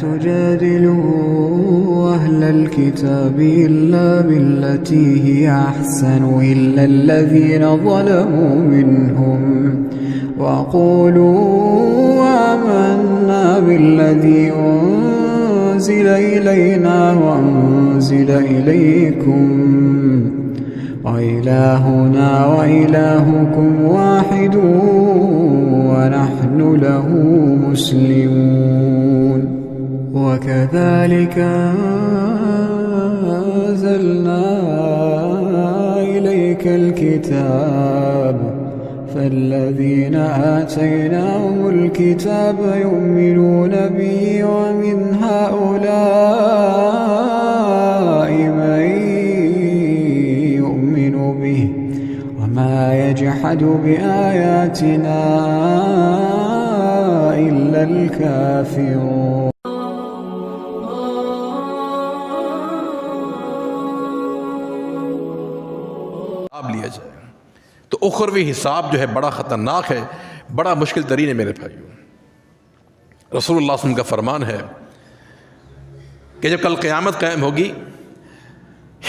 تجادلوا أهل الكتاب إلا بالتي هي أحسن إلا الذين ظلموا منهم وقولوا آمنا بالذي أنزل إلينا وأنزل إليكم وإلهنا وإلهكم واحد ونحن له مسلمون وكذلك أنزلنا إليك الكتاب فالذين آتيناهم الكتاب يؤمنون به ومن هؤلاء من يؤمن به وما يجحد بآياتنا إلا الكافرون. اب لیا جائے تو اخروی حساب جو ہے بڑا خطرناک ہے، بڑا مشکل ترین ہے میرے بھائیوں۔ رسول اللہ صلی اللہ علیہ وسلم کا فرمان ہے کہ جب کل قیامت قائم ہوگی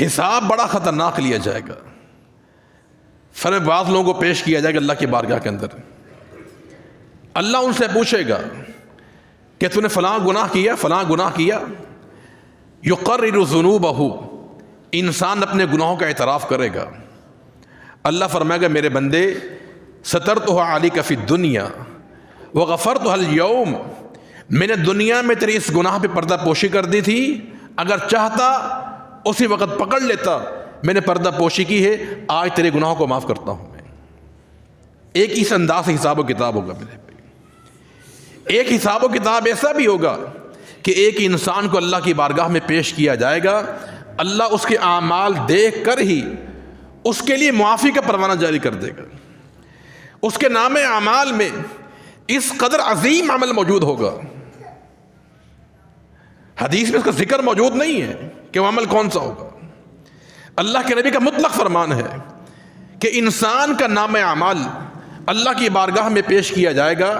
حساب بڑا خطرناک لیا جائے گا۔ فرمایا بعض لوگوں کو پیش کیا جائے گا اللہ کی بارگاہ کے اندر، اللہ ان سے پوچھے گا کہ تو نے فلاں گناہ کیا، فلاں گناہ کیا، یقرر ذنوبہ، انسان اپنے گناہوں کا اعتراف کرے گا۔ اللہ فرمائے گا میرے بندے سترتها علیک فی الدنیا وغفرتها اليوم، میں نے دنیا میں تیری اس گناہ پہ پردہ پوشی کر دی تھی، اگر چاہتا اسی وقت پکڑ لیتا، میں نے پردہ پوشی کی ہے، آج تیرے گناہوں کو معاف کرتا ہوں میں۔ ایک اس انداز سے حساب و کتاب ہوگا میرے بھائی۔ ایک حساب و کتاب ایسا بھی ہوگا کہ ایک انسان کو اللہ کی بارگاہ میں پیش کیا جائے گا، اللہ اس کے اعمال دیکھ کر ہی اس کے لیے معافی کا پروانہ جاری کر دے گا۔ اس کے نام اعمال میں اس قدر عظیم عمل موجود ہوگا، حدیث میں اس کا ذکر موجود نہیں ہے کہ وہ عمل کون سا ہوگا۔ اللہ کے نبی کا مطلق فرمان ہے کہ انسان کا نام اعمال اللہ کی بارگاہ میں پیش کیا جائے گا،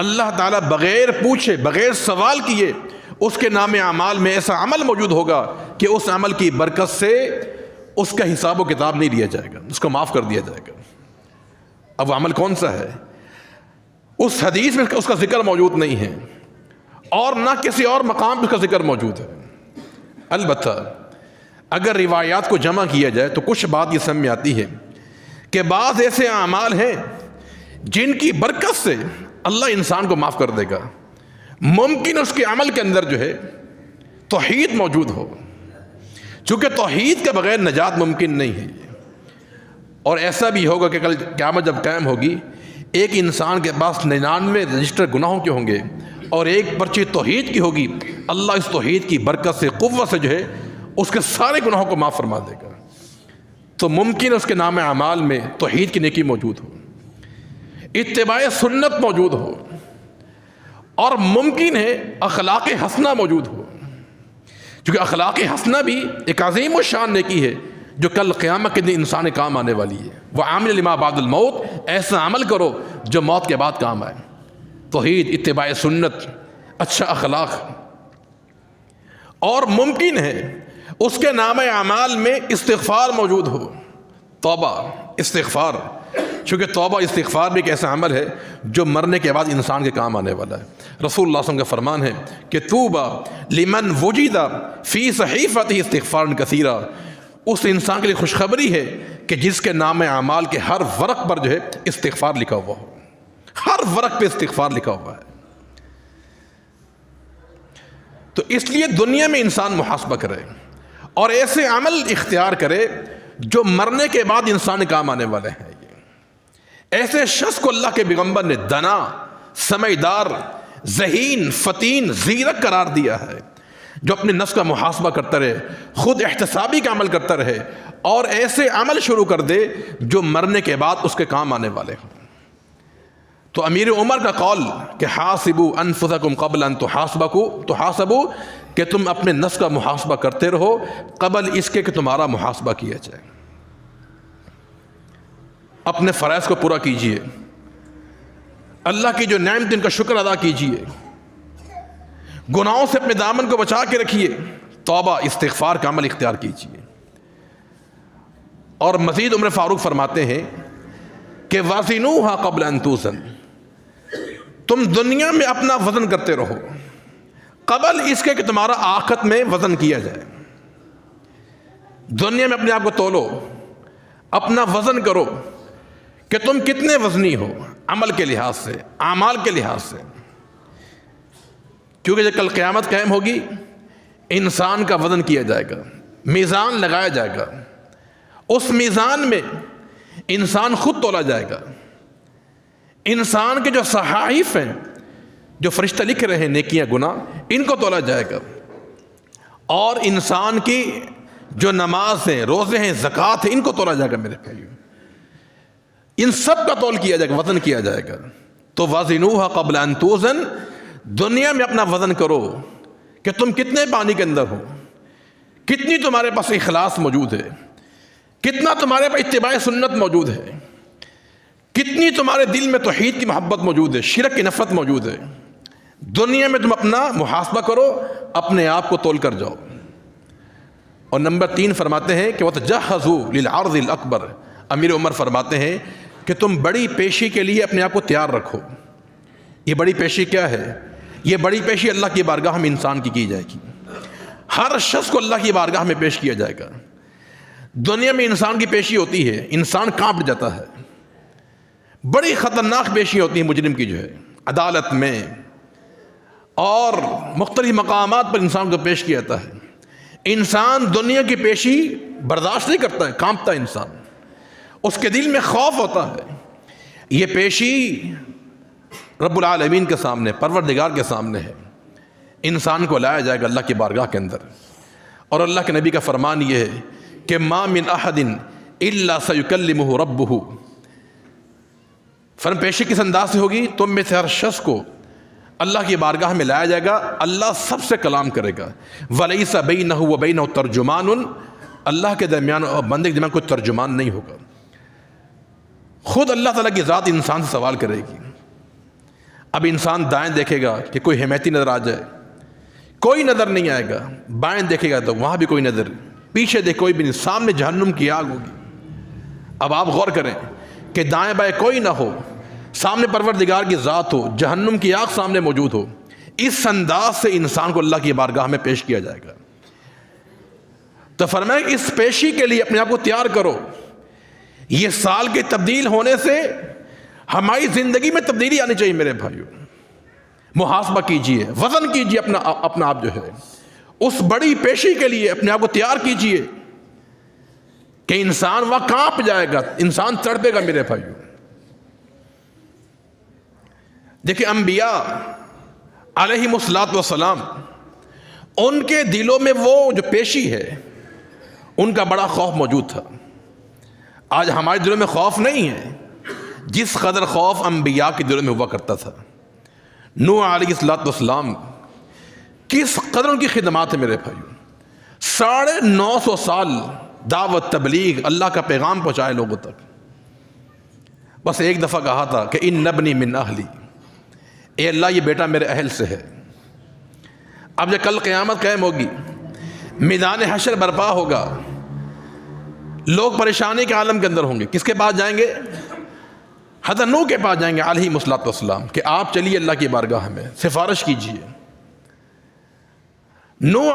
اللہ تعالیٰ بغیر پوچھے بغیر سوال کیے اس کے نام اعمال میں ایسا عمل موجود ہوگا کہ اس عمل کی برکت سے اس کا حساب و کتاب نہیں لیا جائے گا، اس کو معاف کر دیا جائے گا۔ اب وہ عمل کون سا ہے؟ اس حدیث میں اس کا ذکر موجود نہیں ہے اور نہ کسی اور مقام پہ اس کا ذکر موجود ہے۔ البتہ اگر روایات کو جمع کیا جائے تو کچھ بات یہ سمجھ میں آتی ہے کہ بعض ایسے اعمال ہیں جن کی برکت سے اللہ انسان کو معاف کر دے گا۔ ممکن اس کے عمل کے اندر جو ہے توحید موجود ہو، چونکہ توحید کے بغیر نجات ممکن نہیں ہے۔ اور ایسا بھی ہوگا کہ کل قیامت جب قائم ہوگی ایک انسان کے پاس 99 رجسٹر گناہوں کے ہوں گے اور ایک پرچی توحید کی ہوگی، اللہ اس توحید کی برکت سے قوت سے جو ہے اس کے سارے گناہوں کو معاف فرما دے گا۔ تو ممکن اس کے نام اعمال میں توحید کی نیکی موجود ہو، اتباع سنت موجود ہو، اور ممکن ہے اخلاق حسنہ موجود ہو، کیونکہ اخلاق حسنہ بھی ایک عظیم و شان نیکی ہے جو کل قیامت کے دن انسان کے کام آنے والی ہے۔ وَعَامِلَ لِمَا بَعْدَ الْمَوْتِ، ایسا عمل کرو جو موت کے بعد کام آئے، توحید، اتباع سنت، اچھا اخلاق۔ اور ممکن ہے اس کے نام اعمال میں استغفار موجود ہو، توبہ، استغفار، چونکہ توبہ استغفار بھی ایک ایسا عمل ہے جو مرنے کے بعد انسان کے کام آنے والا ہے۔ رسول اللہ صلی اللہ علیہ وسلم کا فرمان ہے کہ طوبیٰ لمن وجد فی صحیفتہ استغفارا کثیرا، اس انسان کے لیے خوشخبری ہے کہ جس کے نام اعمال کے ہر ورق پر جو ہے استغفار لکھا ہوا ہو، ہر ورق پہ استغفار لکھا ہوا ہے۔ تو اس لیے دنیا میں انسان محاسبہ کرے اور ایسے عمل اختیار کرے جو مرنے کے بعد انسان کے کام آنے والے ہیں۔ ایسے شخص کو اللہ کے پیغمبر نے دنا، سمجھدار، ذہین، فتین، زیرک قرار دیا ہے، جو اپنے نفس کا محاسبہ کرتا رہے، خود احتسابی کا عمل کرتا رہے اور ایسے عمل شروع کر دے جو مرنے کے بعد اس کے کام آنے والے ہوں۔ تو امیر عمر کا قول کہ حاسبوا انفسکم قبل ان تحاسبوا، کہ تم اپنے نفس کا محاسبہ کرتے رہو قبل اس کے کہ تمہارا محاسبہ کیا جائے۔ اپنے فرائض کو پورا کیجئے، اللہ کی جو نعمت ان کا شکر ادا کیجئے، گناہوں سے اپنے دامن کو بچا کے رکھیے، توبہ استغفار کا عمل اختیار کیجیے۔ اور مزید عمر فاروق فرماتے ہیں کہ وازنوہا قبل ان توزن، تم دنیا میں اپنا وزن کرتے رہو قبل اس کے کہ تمہارا آخرت میں وزن کیا جائے۔ دنیا میں اپنے آپ کو تولو، اپنا وزن کرو کہ تم کتنے وزنی ہو عمل کے لحاظ سے، اعمال کے لحاظ سے، کیونکہ جب کل قیامت قائم ہوگی انسان کا وزن کیا جائے گا، میزان لگایا جائے گا، اس میزان میں انسان خود تولا جائے گا۔ انسان کے جو صحائف ہیں، جو فرشتہ لکھ رہے ہیں نیکیاں گناہ، ان کو تولا جائے گا، اور انسان کی جو نماز ہیں، روزے ہیں، زکوٰۃ ہیں، ان کو تولا جائے گا میرے بھائیو۔ ان سب کا تول کیا جائے گا، وزن کیا جائے گا۔ تو وزنوہا قبل ان توزن، دنیا میں اپنا وزن کرو کہ تم کتنے پانی کے اندر ہو، کتنی تمہارے پاس اخلاص موجود ہے، کتنا تمہارے پاس اتباع سنت موجود ہے، کتنی تمہارے دل میں توحید کی محبت موجود ہے، شرک کی نفرت موجود ہے۔ دنیا میں تم اپنا محاسبہ کرو، اپنے آپ کو تول کر جاؤ۔ اور نمبر 3 فرماتے ہیں کہ وَتَجَهَّزُوا لِلْعَرْضِ الْأَكْبَرِ، امیر عمر فرماتے ہیں کہ تم بڑی پیشی کے لیے اپنے آپ کو تیار رکھو۔ یہ بڑی پیشی کیا ہے؟ یہ بڑی پیشی اللہ کی بارگاہ میں انسان کی جائے گی۔ ہر شخص کو اللہ کی بارگاہ میں پیش کیا جائے گا۔ دنیا میں انسان کی پیشی ہوتی ہے، انسان کانپ جاتا ہے، بڑی خطرناک پیشی ہوتی ہے مجرم کی، جو ہے عدالت میں اور مختلف مقامات پر انسان کو پیش کیا جاتا ہے۔ انسان دنیا کی پیشی برداشت نہیں کرتا ہے، کانپتا ہے انسان، اس کے دل میں خوف ہوتا ہے۔ یہ پیشی رب العالمین کے سامنے، پروردگار کے سامنے ہے۔ انسان کو لایا جائے گا اللہ کی بارگاہ کے اندر، اور اللہ کے نبی کا فرمان یہ ہے کہ ما من احد الا سیکلمہ ربہ، فرم پیشی کس انداز سے ہوگی؟ تم میں سے ہر شخص کو اللہ کی بارگاہ میں لایا جائے گا، اللہ سب سے کلام کرے گا۔ ولیس بینہ وبینہ ترجمان، اللہ کے درمیان اور بندے کے درمیان کوئی ترجمان نہیں ہوگا۔ خود اللہ تعالیٰ کی ذات انسان سے سوال کرے گی۔ اب انسان دائیں دیکھے گا کہ کوئی حمیتی نظر آ جائے، کوئی نظر نہیں آئے گا، بائیں دیکھے گا تو وہاں بھی کوئی نظر، پیچھے دیکھ کوئی بھی نہیں، سامنے جہنم کی آگ ہوگی۔ اب آپ غور کریں کہ دائیں بائیں کوئی نہ ہو، سامنے پروردگار کی ذات ہو، جہنم کی آگ سامنے موجود ہو، اس انداز سے انسان کو اللہ کی بارگاہ میں پیش کیا جائے گا۔ تو فرمایا کہ اس پیشی کے لیے اپنے آپ کو تیار کرو۔ یہ سال کے تبدیل ہونے سے ہماری زندگی میں تبدیلی آنی چاہیے میرے بھائیو۔ محاسبہ کیجئے، وزن کیجئے اپنا آپ، جو ہے اس بڑی پیشی کے لیے اپنے آپ کو تیار کیجئے کہ انسان وہاں کانپ جائے گا، انسان تڑپے گا میرے بھائیو۔ دیکھیں انبیاء علیہم الصلوۃ والسلام، ان کے دلوں میں وہ جو پیشی ہے ان کا بڑا خوف موجود تھا۔ آج ہمارے دلوں میں خوف نہیں ہے جس قدر خوف انبیاء کے دلوں میں ہوا کرتا تھا۔ نوح علیہ الصلوۃ والسلام، کس قدر ان کی خدمات ہے میرے بھائیو، 950 سال دعوت تبلیغ، اللہ کا پیغام پہنچائے لوگوں تک۔ بس ایک دفعہ کہا تھا کہ ان ابنی من اہلی، اے اللہ یہ بیٹا میرے اہل سے ہے۔ اب جب کل قیامت قائم ہوگی، میدان حشر برپا ہوگا، لوگ پریشانی کے عالم کے اندر ہوں گے، کس کے پاس جائیں گے؟ حضرت نوح کے پاس جائیں گے علیہ الصلوۃ والسلام کہ آپ چلیے اللہ کی بارگاہ میں سفارش کیجیے۔ نوح